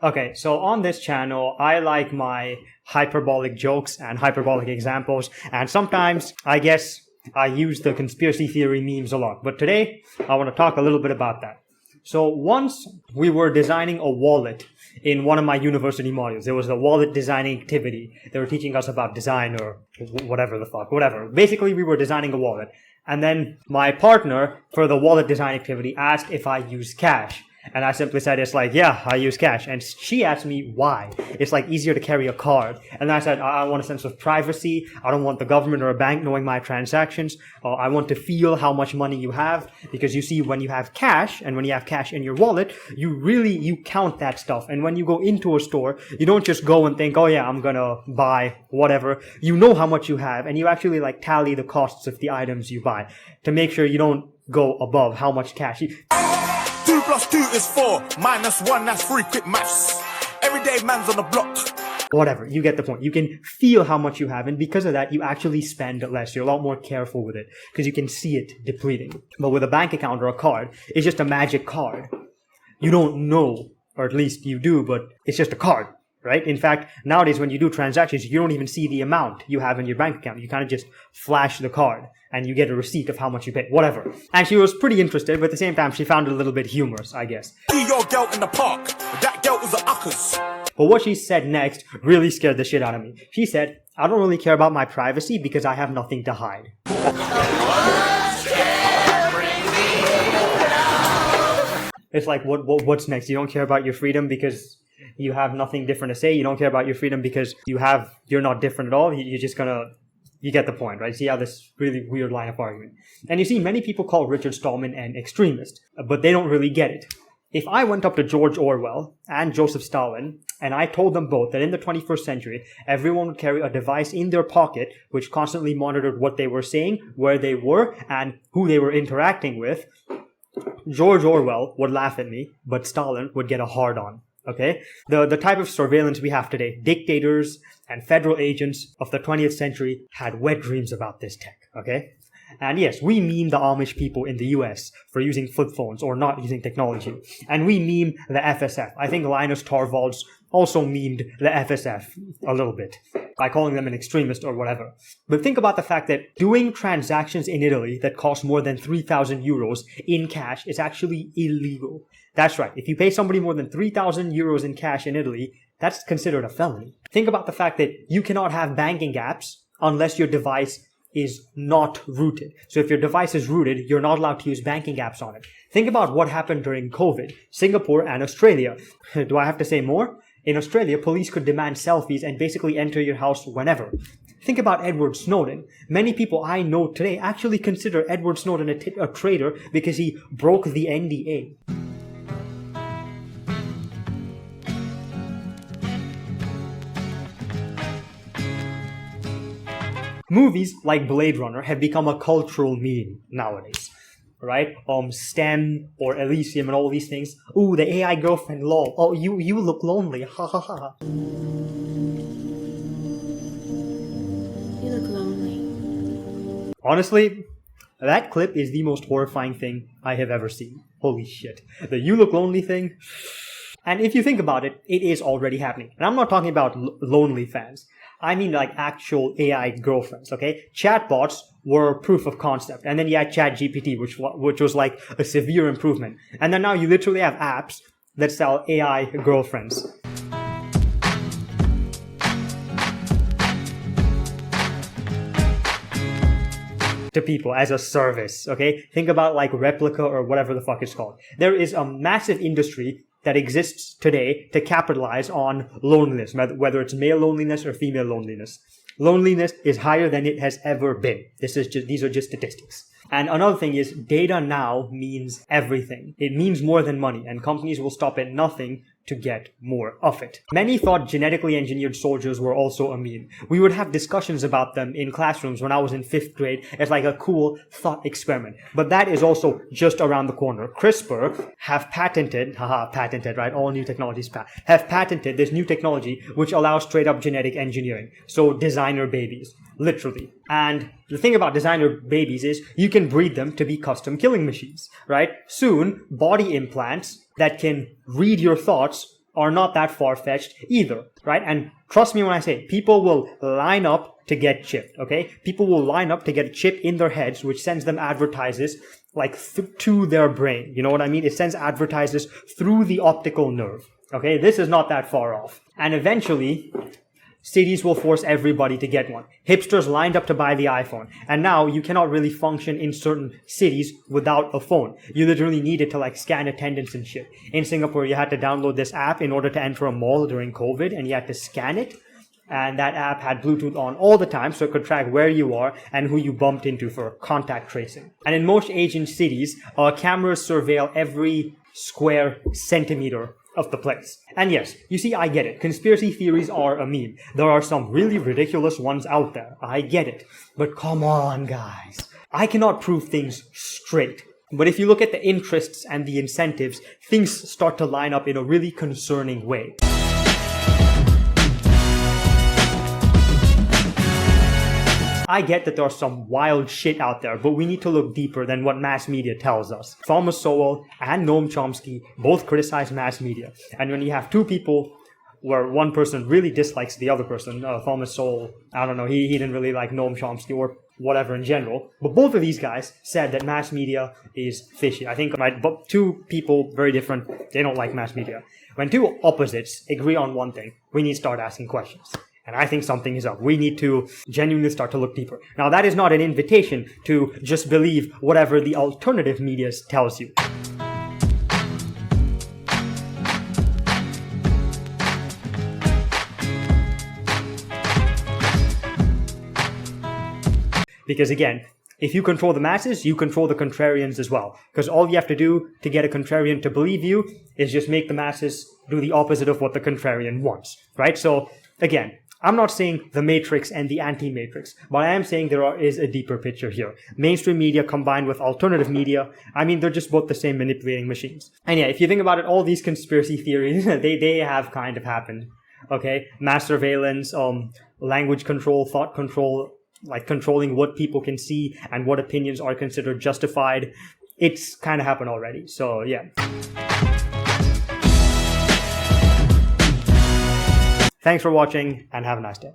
Okay, so on this channel, I like my hyperbolic jokes and hyperbolic examples, and sometimes I guess I use the conspiracy theory memes a lot. But today, I want to talk a little bit about that. So once we were designing a wallet in one of my university modules. There was a wallet designing activity. They were teaching us about design or whatever. Basically, we were designing a wallet. And then my partner for the wallet design activity asked if I use cash. And I simply said, it's like, yeah, I use cash. And she asked me why. It's like easier to carry a card. And I said, I want a sense of privacy. I don't want the government or a bank knowing my transactions. I want to feel how much money you have. Because you see, when you have cash and when you have cash in your wallet, you count that stuff. And when you go into a store, you don't just go and think, oh yeah, I'm gonna buy whatever. You know how much you have and you actually like tally the costs of the items you buy to make sure you don't go above how much cash you... 2 + 2 is 4, -1, that's 3, quick maths. Everyday man's on the block. Whatever, you get the point. You can feel how much you have, and because of that, you actually spend less. You're a lot more careful with it, because you can see it depleting. But with a bank account or a card, it's just a magic card. You don't know, or at least you do, but it's just a card, right? In fact, nowadays when you do transactions, you don't even see the amount you have in your bank account. You kind of just flash the card, and you get a receipt of how much you paid, whatever. And she was pretty interested, but at the same time, she found it a little bit humorous, I guess. See your girl in the park, that girl was a uckers. But what she said next really scared the shit out of me. She said, I don't really care about my privacy because I have nothing to hide. It's like, what's next? You don't care about your freedom because you have nothing different to say? You don't care about your freedom because you're not different at all? You're just gonna... You get the point, right? See how this really weird line of argument. And you see, many people call Richard Stallman an extremist, but they don't really get it. If I went up to George Orwell and Joseph Stalin, and I told them both that in the 21st century, everyone would carry a device in their pocket which constantly monitored what they were saying, where they were, and who they were interacting with, George Orwell would laugh at me, but Stalin would get a hard-on. Okay? The type of surveillance we have today, dictators and federal agents of the 20th century had wet dreams about this tech. Okay? And yes, we meme the Amish people in the US for using flip phones or not using technology. And we meme the FSF. I think Linus Torvalds also memed the FSF a little bit by calling them an extremist or whatever. But think about the fact that doing transactions in Italy that cost more than 3,000 euros in cash is actually illegal. That's right. If you pay somebody more than 3,000 euros in cash in Italy, that's considered a felony. Think about the fact that you cannot have banking apps unless your device is not rooted. So if your device is rooted, you're not allowed to use banking apps on it. Think about what happened during COVID, Singapore and Australia. Do I have to say more? In Australia, police could demand selfies and basically enter your house whenever. Think about Edward Snowden. Many people I know today actually consider Edward Snowden a traitor because he broke the NDA. Movies like Blade Runner have become a cultural meme nowadays, right? STEM or Elysium and all these things. Ooh, the AI girlfriend, lol. Oh, you look lonely, ha ha ha. You look lonely. Honestly, that clip is the most horrifying thing I have ever seen. Holy shit. The you look lonely thing. And if you think about it, it is already happening. And I'm not talking about lonely fans. I mean like actual AI girlfriends, okay? Chatbots were proof of concept. And then you had ChatGPT, which was like a severe improvement. And then now you literally have apps that sell AI girlfriends. To people as a service, okay? Think about like Replica or whatever the fuck it's called. There is a massive industry that exists today to capitalize on loneliness, whether it's male loneliness or female loneliness. Loneliness is higher than it has ever been. These are just statistics. And another thing is data now means everything. It means more than money, and companies will stop at nothing to get more of it. Many thought genetically engineered soldiers were also a meme. We would have discussions about them in classrooms when I was in 5th grade as like a cool thought experiment. But that is also just around the corner. CRISPR have patented, right? All new technologies have patented this new technology which allows straight up genetic engineering. So designer babies, literally. And the thing about designer babies is you can breed them to be custom killing machines, right? Soon, body implants that can read your thoughts are not that far-fetched either, right? And trust me when I say people will line up to get chipped, okay? People will line up to get a chip in their heads, which sends them advertises like to their brain. You know what I mean? It sends advertises through the optical nerve, okay? This is not that far off. And eventually, cities will force everybody to get one. Hipsters lined up to buy the iPhone. And now you cannot really function in certain cities without a phone. You literally need it to like scan attendance and shit. In Singapore, you had to download this app in order to enter a mall during COVID, and you had to scan it. And that app had Bluetooth on all the time, so it could track where you are and who you bumped into for contact tracing. And in most Asian cities, cameras surveil every square centimeter of the place. And yes, you see, I get it. Conspiracy theories are a meme. There are some really ridiculous ones out there. I get it. But come on, guys. I cannot prove things straight. But if you look at the interests and the incentives, things start to line up in a really concerning way. I get that there's some wild shit out there, but we need to look deeper than what mass media tells us. Thomas Sowell and Noam Chomsky both criticize mass media. And when you have two people where one person really dislikes the other person, Thomas Sowell, I don't know, he didn't really like Noam Chomsky or whatever in general, but both of these guys said that mass media is fishy. I think, right, but two people, very different, they don't like mass media. When two opposites agree on one thing, we need to start asking questions. And I think something is up. We need to genuinely start to look deeper. Now, that is not an invitation to just believe whatever the alternative media tells you. Because again, if you control the masses, you control the contrarians as well. Because all you have to do to get a contrarian to believe you is just make the masses do the opposite of what the contrarian wants, right? So again, I'm not saying the Matrix and the anti-Matrix, but I am saying there is a deeper picture here. Mainstream media combined with alternative media, I mean, they're just both the same manipulating machines. And yeah, if you think about it, all these conspiracy theories, they have kind of happened, okay? Mass surveillance, language control, thought control, like controlling what people can see and what opinions are considered justified. It's kind of happened already, so yeah. Thanks for watching and have a nice day.